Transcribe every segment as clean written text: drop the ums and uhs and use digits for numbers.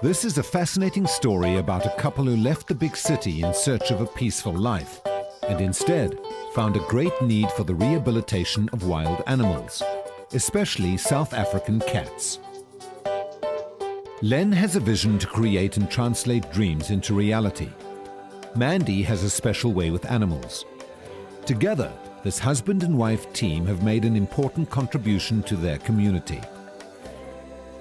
This is a fascinating story about a couple who left the big city in search of a peaceful life and instead found a great need for the rehabilitation of wild animals, especially South African cats. Len has a vision to create and translate dreams into reality. Mandi has a special way with animals. Together, this husband and wife team have made an important contribution to their community.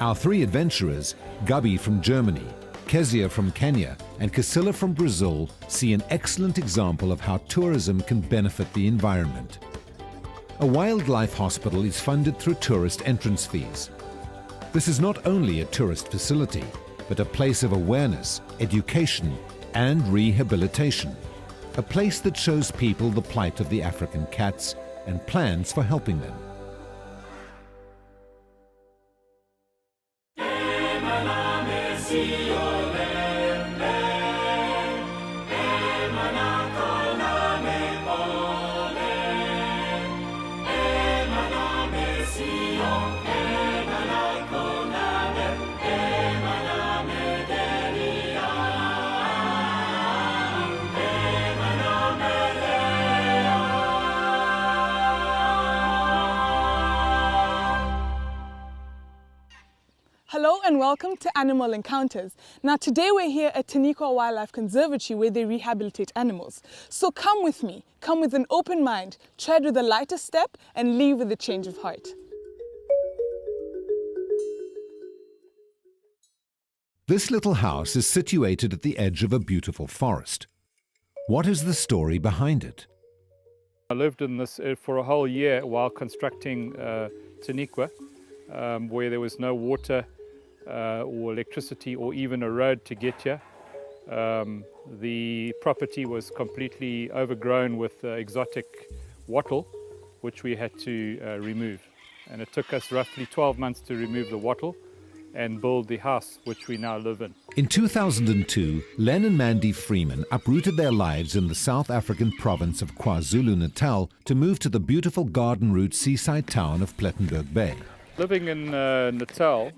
Our three adventurers, Gabi from Germany, Kezia from Kenya, and Casilla from Brazil, see an excellent example of how tourism can benefit the environment. A wildlife hospital is funded through tourist entrance fees. This is not only a tourist facility, but a place of awareness, education, and rehabilitation. A place that shows people the plight of the African cats and plans for helping them. Hello and welcome to Animal Encounters. Now today we're here at Taniqua Wildlife Conservatory where they rehabilitate animals. So come with me, come with an open mind, tread with a lighter step and leave with a change of heart. This little house is situated at the edge of a beautiful forest. What is the story behind it? I lived in this for a whole year while constructing Taniqua, where there was no water or electricity or even a road to get here. The property was completely overgrown with exotic wattle, which we had to remove. And it took us roughly 12 months to remove the wattle and build the house which we now live in. In 2002, Len and Mandi Freeman uprooted their lives in the South African province of KwaZulu-Natal to move to the beautiful garden route seaside town of Plettenberg Bay. Living in Natal,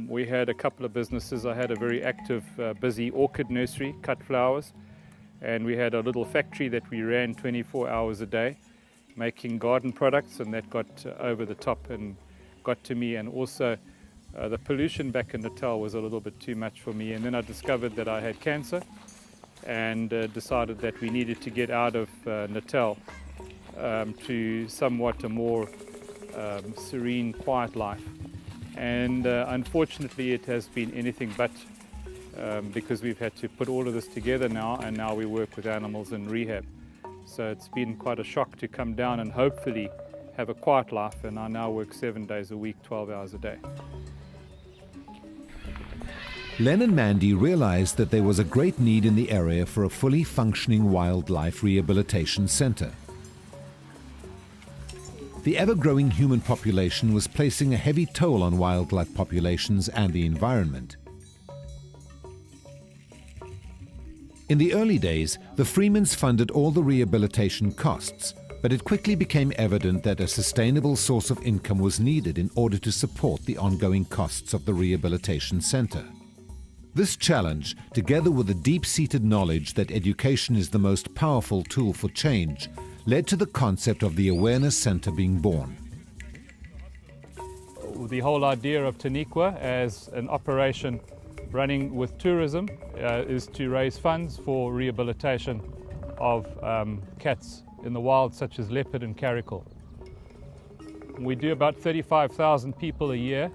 we had a couple of businesses. I had a very active, busy orchid nursery, cut flowers, and we had a little factory that we ran 24 hours a day, making garden products, and that got over the top and got to me. And also, the pollution back in Natal was a little bit too much for me. And then I discovered that I had cancer, and decided that we needed to get out of Natal to somewhat a more serene, quiet life. And unfortunately it has been anything but, because we've had to put all of this together now, and now we work with animals in rehab. So it's been quite a shock to come down and hopefully have a quiet life, and I now work 7 days a week, 12 hours a day. Len and Mandi realized that there was a great need in the area for a fully functioning wildlife rehabilitation center. The ever-growing human population was placing a heavy toll on wildlife populations and the environment. In the early days, the Freemans funded all the rehabilitation costs, but it quickly became evident that a sustainable source of income was needed in order to support the ongoing costs of the rehabilitation center. This challenge, together with the deep-seated knowledge that education is the most powerful tool for change, led to the concept of the Awareness Center being born. The whole idea of Taniqua as an operation running with tourism is to raise funds for rehabilitation of cats in the wild, such as leopard and caracal. We do about 35,000 people a year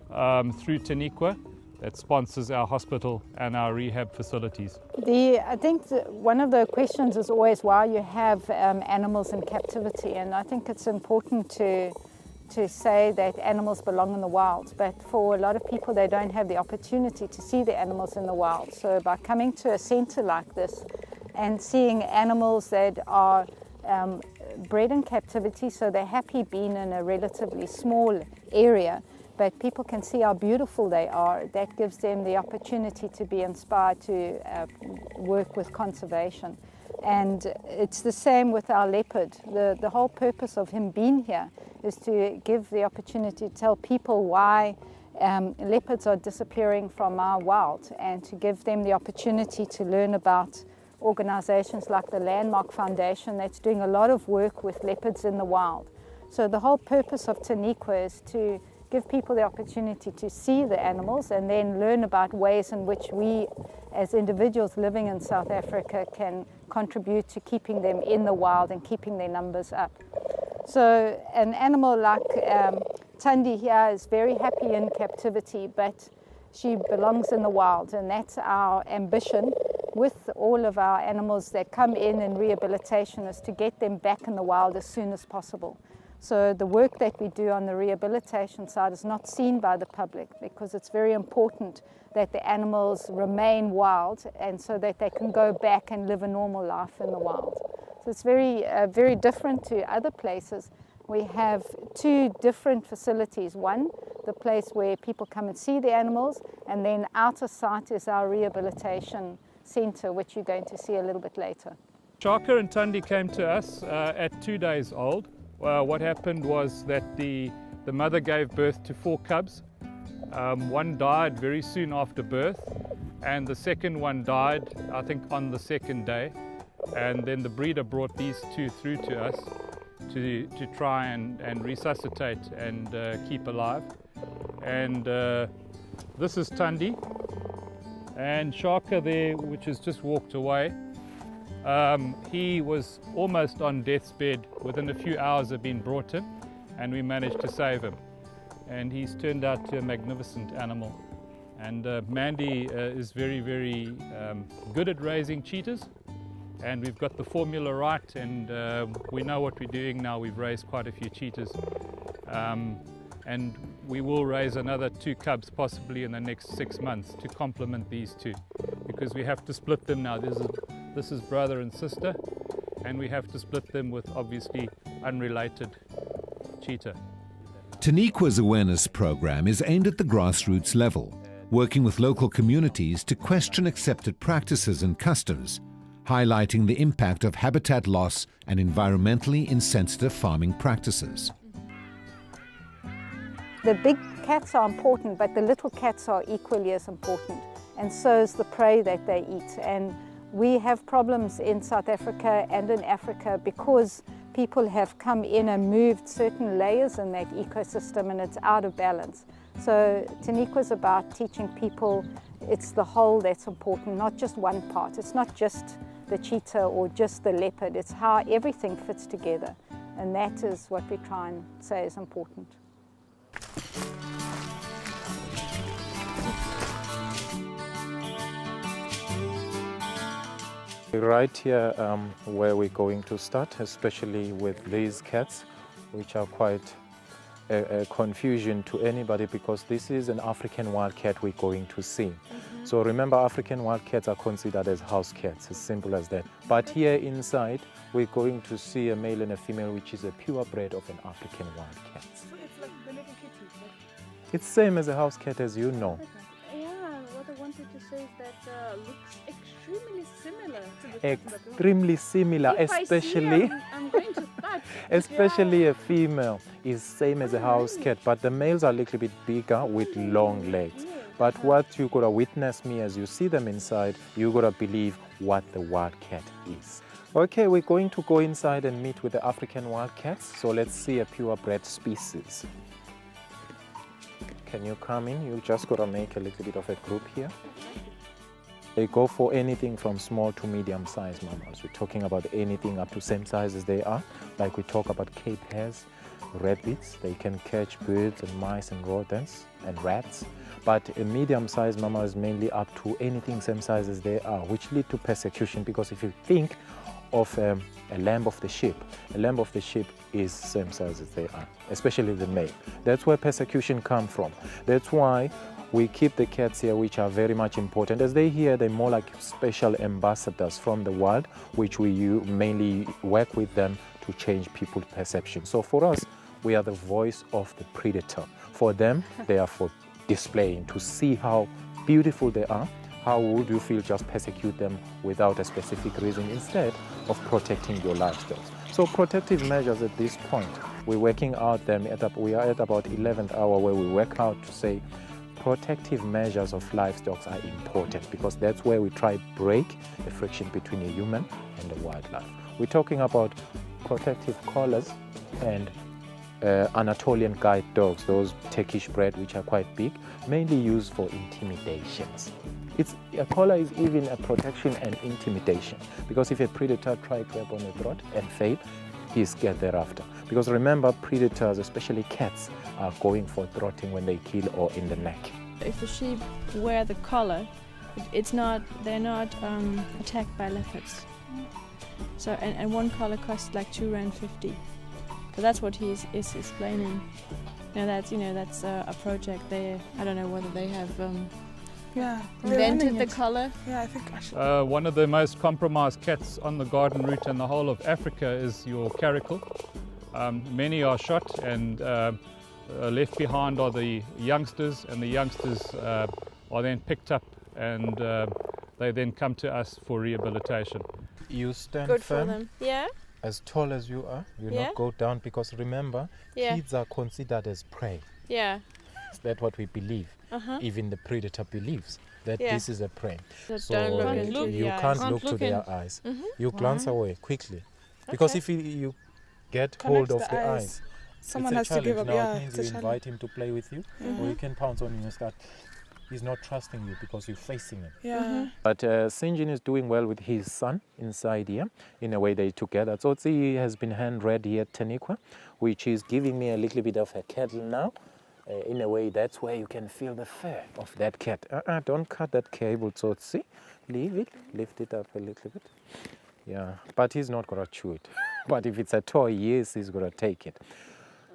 through Taniqua. That sponsors our hospital and our rehab facilities. I think one of the questions is always why you have animals in captivity, and I think it's important to say that animals belong in the wild, but for a lot of people they don't have the opportunity to see the animals in the wild. So by coming to a centre like this and seeing animals that are bred in captivity, so they're happy being in a relatively small area, but people can see how beautiful they are. That gives them the opportunity to be inspired to work with conservation. And it's the same with our leopard. The whole purpose of him being here is to give the opportunity to tell people why leopards are disappearing from our wild, and to give them the opportunity to learn about organizations like the Landmark Foundation that's doing a lot of work with leopards in the wild. So the whole purpose of Taniqua is to give people the opportunity to see the animals and then learn about ways in which we as individuals living in South Africa can contribute to keeping them in the wild and keeping their numbers up. So an animal like Thandi here is very happy in captivity, but she belongs in the wild, and that's our ambition with all of our animals that come in rehabilitation, is to get them back in the wild as soon as possible. So the work that we do on the rehabilitation side is not seen by the public, because it's very important that the animals remain wild and so that they can go back and live a normal life in the wild. So it's very different to other places. We have two different facilities. One, the place where people come and see the animals, and then out of sight is our rehabilitation center, which you're going to see a little bit later. Shaka and Thandi came to us at 2 days old. What happened was that the mother gave birth to 4 cubs. One died very soon after birth, and the second one died, I think, on the second day. And then the breeder brought these 2 through to us to try and resuscitate and keep alive. And this is Thandi, and Shaka there, which has just walked away. He was almost on death's bed within a few hours of being brought in, and we managed to save him. And he's turned out to a magnificent animal. And Mandi is very good at raising cheetahs, and we've got the formula right, and we know what we're doing now. We've raised quite a few cheetahs, and we will raise another 2 cubs possibly in the next 6 months to complement these 2, because we have to split them now. This is brother and sister, and we have to split them with obviously unrelated cheetah. Taniqua's awareness program is aimed at the grassroots level, working with local communities to question accepted practices and customs, highlighting the impact of habitat loss and environmentally insensitive farming practices. The big cats are important, but the little cats are equally as important, and so is the prey that they eat. And we have problems in South Africa and in Africa because people have come in and moved certain layers in that ecosystem, and it's out of balance. So Taniqua is about teaching people it's the whole that's important, not just one part. It's not just the cheetah or just the leopard, it's how everything fits together. And that is what we try and say is important. Right here where we're going to start, especially with these cats, which are quite a confusion to anybody, because this is an African wild cat we're going to see. So remember, African wild cats are considered as house cats, as simple as that. But here inside, we're going to see a male and a female, which is a purebred of an African wild cat. So it's like the little kitty. It's same as a house cat, as you know. Okay. Yeah, what I wanted to say is that looks extremely similar to the Extremely similar, if especially. I see I'm going to start. Especially a female is same as a house cat, but the males are a little bit bigger with long legs. But what you gotta witness me as you see them inside, you gotta believe what the wild cat is. Okay, we're going to go inside and meet with the African wild cats. So let's see a purebred species. Can you come in? You just gotta make a little bit of a group here. They go for anything from small to medium-sized mammals. We're talking about anything up to same size as they are. Like we talk about Cape hares, rabbits. They can catch birds and mice and rodents and rats. But a medium-sized mammal is mainly up to anything same size as they are, which lead to persecution, because if you think of a lamb of the sheep, a lamb of the sheep is same size as they are, especially the male. That's where persecution comes from. That's why we keep the cats here, which are very much important. As they here, they're more like special ambassadors from the wild, which we mainly work with them to change people's perception. So for us, we are the voice of the predator. For them, they are for displaying, to see how beautiful they are. How would you feel just persecute them without a specific reason, instead of protecting your lifestyles? So protective measures at this point We're working out them, we are at about 11th hour where we work out to say protective measures of livestock are important because that's where we try to break the friction between a human and the wildlife. We're talking about protective collars and Anatolian guide dogs, those Turkish bred which are quite big, mainly used for intimidations. A collar is even a protection and intimidation because if a predator tries to grab on the throat and fail, he's scared thereafter. Because remember, predators, especially cats, are going for throating when they kill or in the neck. If the sheep wear the collar, they're not attacked by leopards. So and one collar costs like R2.50. So that's what he is explaining. That's a project. I don't know whether they have invented the collar. Yeah, I think actually. One of the most compromised cats on the garden route in the whole of Africa is your caracal. Many are shot and left behind are the youngsters, and the youngsters are then picked up and they then come to us for rehabilitation. You stand Good firm. for them. Yeah. As tall as you are, you Yeah. not go down because remember, Yeah. kids are considered as prey. Yeah. That's what we believe. Uh-huh. Even the predator believes that Yeah. this is a prey. So don't look into you the eyes. can't Can't look to look their in. eyes. Mhm. You glance away quickly. Because Okay. if you get Connect hold of the the eyes. eyes, Someone it's has a to give challenge. up. Now Yeah, it means it's a you challenge. invite him to play with you, or you can pounce on him and start. He's not trusting you because you're facing him. Yeah. But Sinjin is doing well with his son inside here. In a way, they together. Tsotsi has been hand-read here at Taniqua, which is giving me a little bit of a cattle now. In a way, that's where you can feel the fur of that cat. Don't cut that cable, Tsotsi. Leave it, lift it up a little bit. Yeah, but he's not going to chew it. But if it's a toy, yes, he's going to take it.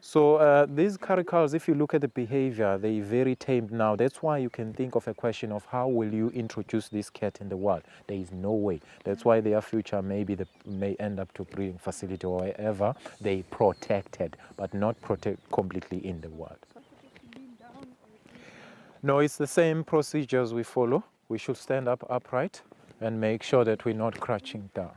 So these caracals, if you look at the behavior, they're very tamed now. That's why you can think of a question of how will you introduce this cat in the wild? There is no way. That's why their future maybe they may end up to breeding facility or wherever they protected, but not protect completely in the wild. No, it's the same procedures we follow. We should stand up upright and make sure that we're not crouching down.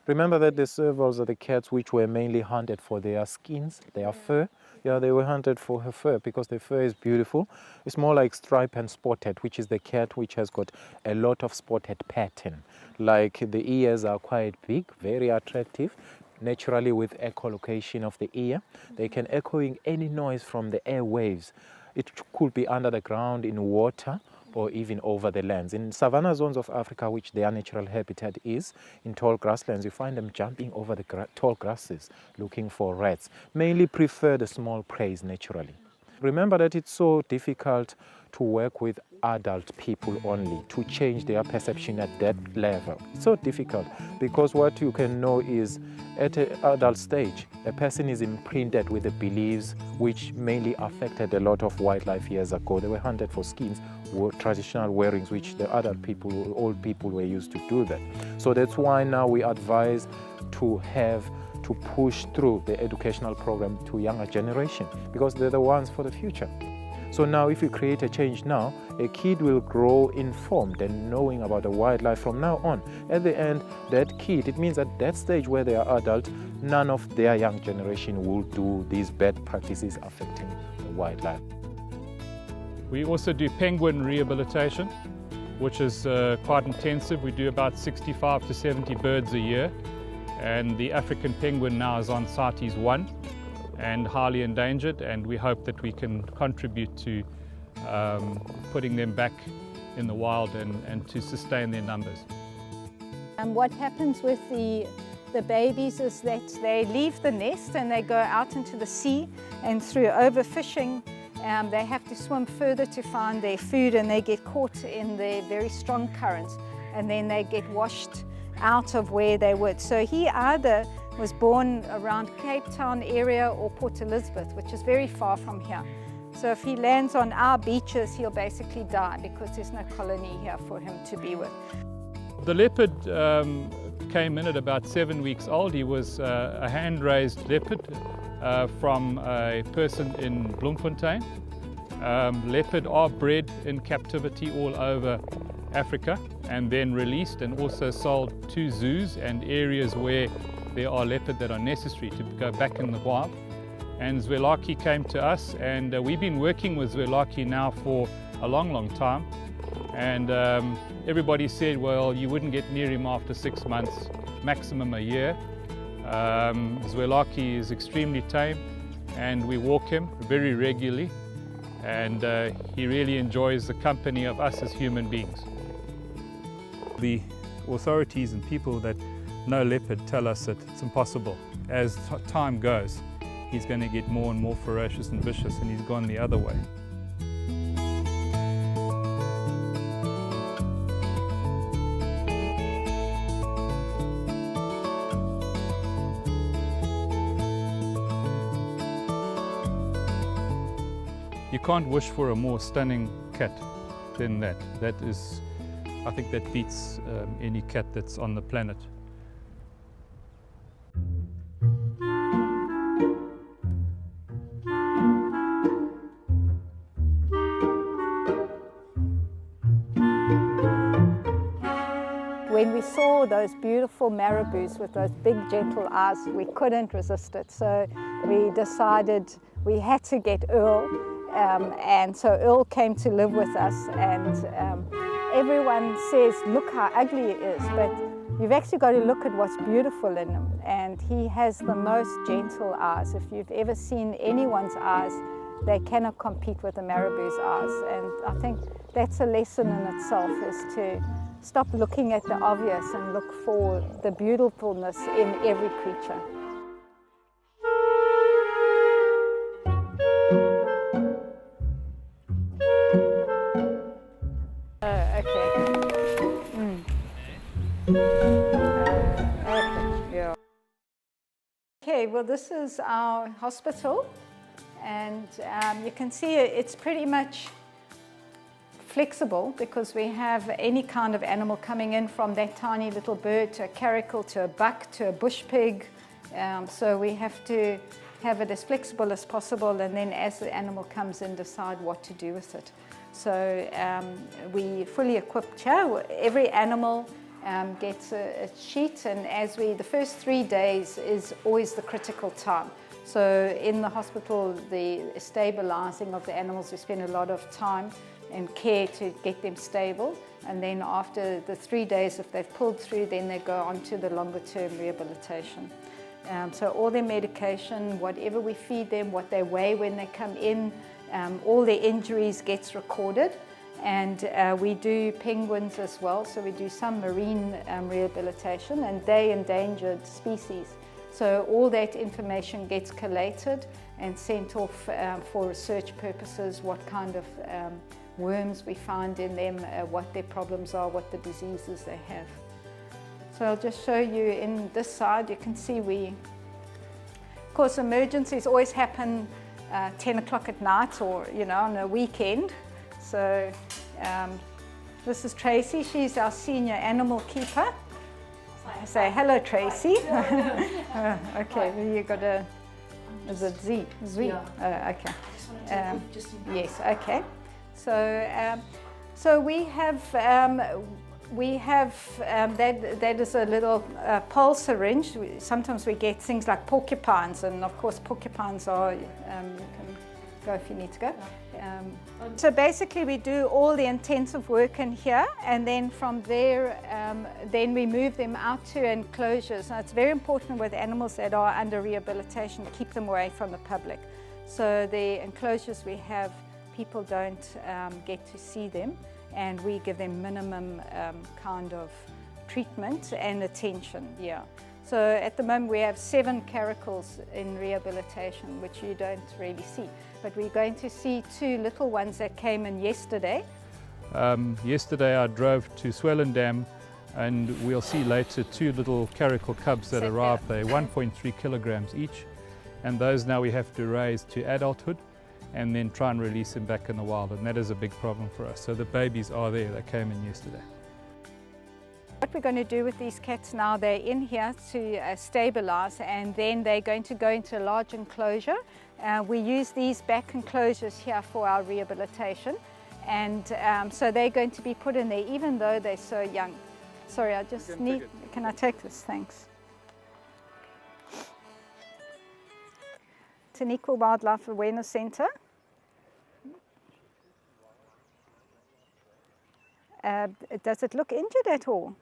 Remember that the servals are the cats which were mainly hunted for their skins, their fur. Yeah, they were hunted for her fur because the fur is beautiful. It's more like striped and spotted, which is the cat which has got a lot of spotted pattern. Like the ears are quite big, very attractive. Naturally with echolocation of the ear, they can echoing any noise from the airwaves. It could be under the ground, in water, or even over the lands. In savanna zones of Africa, which their natural habitat is, in tall grasslands, you find them jumping over the tall grasses, looking for rats. Mainly prefer the small prey naturally. Remember that it's so difficult to work with adult people only, to change their perception at that level. It's so difficult because what you can know is at an adult stage, a person is imprinted with the beliefs which mainly affected a lot of wildlife years ago. They were hunted for skins, traditional wearings, which the adult people, old people were used to do that. So that's why now we advise to push through the educational program to younger generation because they're the ones for the future. So now if you create a change now, a kid will grow informed and knowing about the wildlife from now on. At the end, that kid, it means at that stage where they are adult, none of their young generation will do these bad practices affecting the wildlife. We also do penguin rehabilitation, which is quite intensive. We do about 65 to 70 birds a year. And the African penguin now is on CITES 1 and highly endangered, and we hope that we can contribute to putting them back in the wild and to sustain their numbers. And what happens with the babies is that they leave the nest and they go out into the sea, and through overfishing they have to swim further to find their food, and they get caught in the very strong currents, and then they get washed out of where they were. So he either was born around Cape Town area or Port Elizabeth, which is very far from here. So if he lands on our beaches, he'll basically die because there's no colony here for him to be with. The leopard came in at about 7 weeks old. He was a hand-raised leopard from a person in Bloemfontein. Leopard are bred in captivity all over Africa and then released and also sold to zoos and areas where there are leopards that are necessary to go back in the wild. And Zwelaki came to us, and we've been working with Zwelaki now for a long time. And everybody said, well, you wouldn't get near him after 6 months, maximum a year. Zwelaki is extremely tame, and we walk him very regularly, and he really enjoys the company of us as human beings. The authorities and people that know leopard tell us that it's impossible. As time goes, he's going to get more and more ferocious and vicious, and he's gone the other way. You can't wish for a more stunning cat than that. That is, I think that beats any cat that's on the planet. When we saw those beautiful marabous with those big gentle eyes, we couldn't resist it. So we decided we had to get Earl. And so Earl came to live with us, and everyone says, look how ugly he is, but you've actually got to look at what's beautiful in him. And he has the most gentle eyes. If you've ever seen anyone's eyes, they cannot compete with the marabou's eyes. And I think that's a lesson in itself, is to stop looking at the obvious and look for the beautifulness in every creature. Okay, well, this is our hospital, and you can see it's pretty much flexible because we have any kind of animal coming in, from that tiny little bird to a caracal to a buck to a bush pig. So we have to have it as flexible as possible, and then as the animal comes in, decide what to do with it. So we fully equipped here. Every animal gets a sheet, and the first 3 days is always the critical time. So in the hospital, the stabilizing of the animals, we spend a lot of time and care to get them stable, and then after the 3 days, if they've pulled through, then they go on to the longer term rehabilitation. So all their medication, whatever we feed them, what they weigh when they come in, all their injuries gets recorded. And we do penguins as well, so we do some marine rehabilitation, and they're endangered species. So all that information gets collated and sent off for research purposes, what kind of worms we find in them, what their problems are, what the diseases they have. So I'll just show you in this side. You can see of course, emergencies always happen 10 o'clock at night, or on a weekend. So this is Tracy. She's our senior animal keeper. Say hello, Tracy. Okay, well, you got a. Is it Z? Z. Yeah. Okay. Yes. Okay. So we have that is a little pulse syringe. Sometimes we get things like porcupines, and of course porcupines are. You can go if you need to go. So basically we do all the intensive work in here, and then from there then we move them out to enclosures. Now it's very important with animals that are under rehabilitation to keep them away from the public. So the enclosures we have, people don't get to see them, and we give them minimum kind of treatment and attention. Yeah. So at the moment we have 7 caracals in rehabilitation, which you don't really see. But we're going to see 2 little ones that came in yesterday. Yesterday I drove to Swellendam, and we'll see later 2 little caracal cubs that arrived there, 1.3 kilograms each. And those now we have to raise to adulthood and then try and release them back in the wild. And that is a big problem for us. So the babies are there, they came in yesterday. What we're going to do with these cats now, they're in here to stabilize, and then they're going to go into a large enclosure. We use these back enclosures here for our rehabilitation, and so they're going to be put in there even though they're so young. Sorry, I just need, can I take this? Thanks. Taniqua Wildlife Awareness Centre. Does it look injured at all?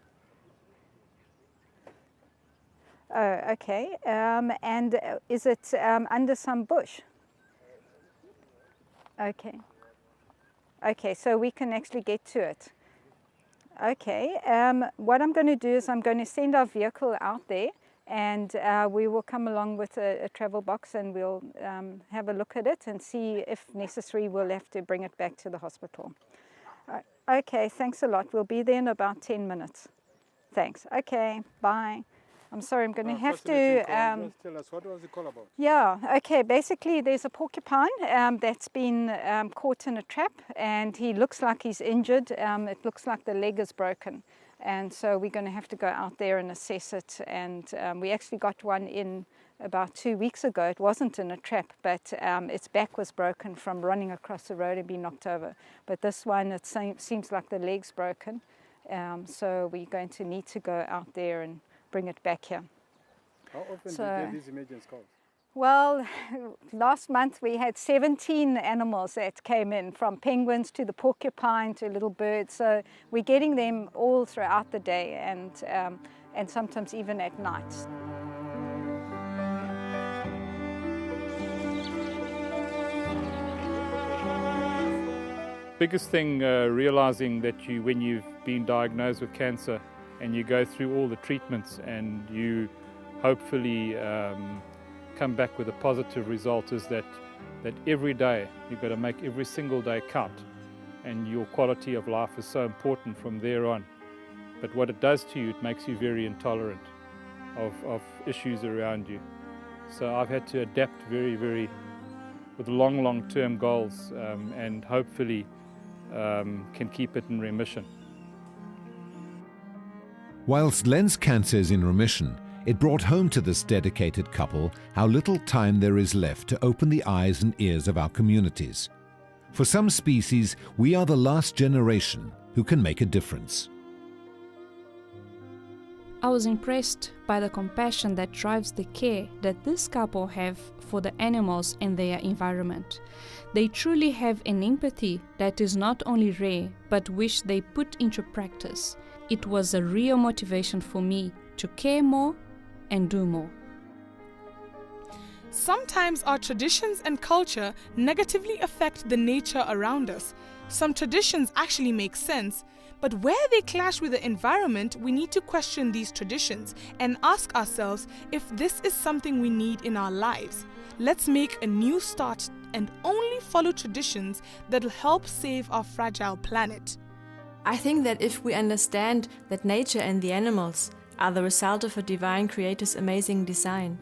Oh, okay. And is it under some bush? Okay. Okay, so we can actually get to it. Okay, what I'm going to do is I'm going to send our vehicle out there, and we will come along with a travel box, and we'll have a look at it and see if necessary we'll have to bring it back to the hospital. Okay, thanks a lot. We'll be there in about 10 minutes. Thanks. Okay, bye. I'm sorry, I'm going to have to... Just tell us, what was the call about? Yeah, okay, basically there's a porcupine that's been caught in a trap, and he looks like he's injured. It looks like the leg is broken, and so we're going to have to go out there and assess it. And we actually got one in about 2 weeks ago. It wasn't in a trap, but its back was broken from running across the road and being knocked over. But this one, it seems like the leg's broken, so we're going to need to go out there and bring it back here. How often do you get these emergency calls? Well, last month we had 17 animals that came in, from penguins to the porcupine to little birds. So we're getting them all throughout the day, and sometimes even at night. Biggest thing, realizing that when you've been diagnosed with cancer and you go through all the treatments and you hopefully come back with a positive result, is that every day you've got to make every single day count, and your quality of life is so important from there on. But what it does to you, it makes you very intolerant of issues around you. So I've had to adapt very with long-term goals, and hopefully can keep it in remission. Whilst Len's cancer is in remission, it brought home to this dedicated couple how little time there is left to open the eyes and ears of our communities. For some species, we are the last generation who can make a difference. I was impressed by the compassion that drives the care that this couple have for the animals and their environment. They truly have an empathy that is not only rare, but which they put into practice. It was a real motivation for me to care more and do more. Sometimes our traditions and culture negatively affect the nature around us. Some traditions actually make sense, but where they clash with the environment, we need to question these traditions and ask ourselves if this is something we need in our lives. Let's make a new start and only follow traditions that will help save our fragile planet. I think that if we understand that nature and the animals are the result of a divine creator's amazing design,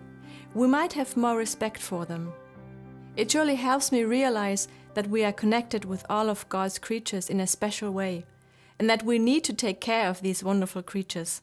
we might have more respect for them. It surely helps me realize that we are connected with all of God's creatures in a special way, and that we need to take care of these wonderful creatures.